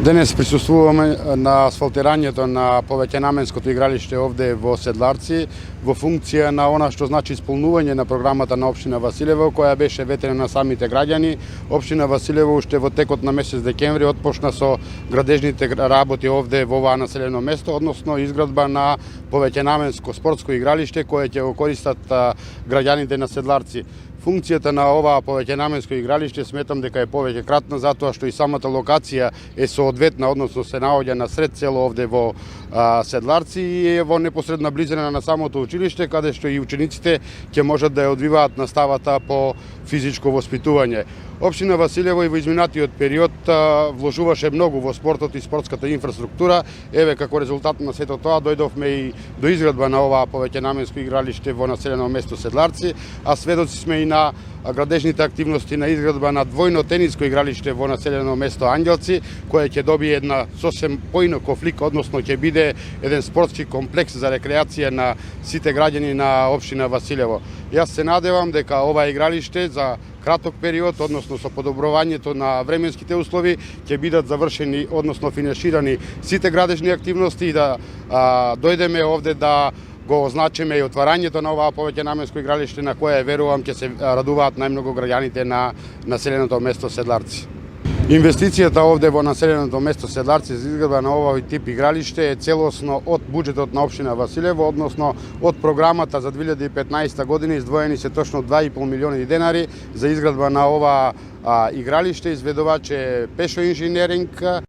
Денес присуствуваме на асфалтирањето на повеќенаменското игралиште овде во Седларци во функција на она што значи исполнување на програмата на општина Василево, која беше ветена на самите граѓани. Општина Василево уште во текот на месец декември отпочна со градежните работи овде во оваа населено место, односно изградба на повеќенаменско спортско игралиште кое ќе го користат граѓаните на Седларци. Функцијата на оваа повеќенаменско игралиште сметам дека е повеќе кратна, затоа што и самата локација е соодветна, односно се наоѓа на сред село овде во Седларци и е во непосредна близина на самото училиште, каде што и учениците ќе можат да ја одвиваат наставата по физичко воспитување. Општина Василево и во изминатиот период вложуваше многу во спортот и спортската инфраструктура. Еве како резултат на сето тоа дојдовме и до изградба на оваа повеќенаменско игралиште во населено место Седларци, а сведоци сме и на градежните активности на изградба на двојно тениско игралиште во населено место Ангелци, кое ќе добие една сосем поинаков лик, односно ќе биде еден спортски комплекс за рекреација на сите граѓани на општина Василево. Јас се надевам дека ова игралиште за краток период, односно со подобрувањето на временските услови, ќе бидат завршени, односно финиширани сите градежни активности и да дојдеме овде да го означиме и отварањето на оваа повеќенаменско игралиште на кое верувам ќе се радуваат најмногу граѓаните на населеното место Седларци. Инвестицијата овде во населеното место Седларци за изградба на овој тип игралиште е целосно од буџетот на општина Василево, односно од програмата за 2015 година издвоени се точно 2,5 милиони денари за изградба на оваа игралиште. Изведувач е Пешо инженеринг.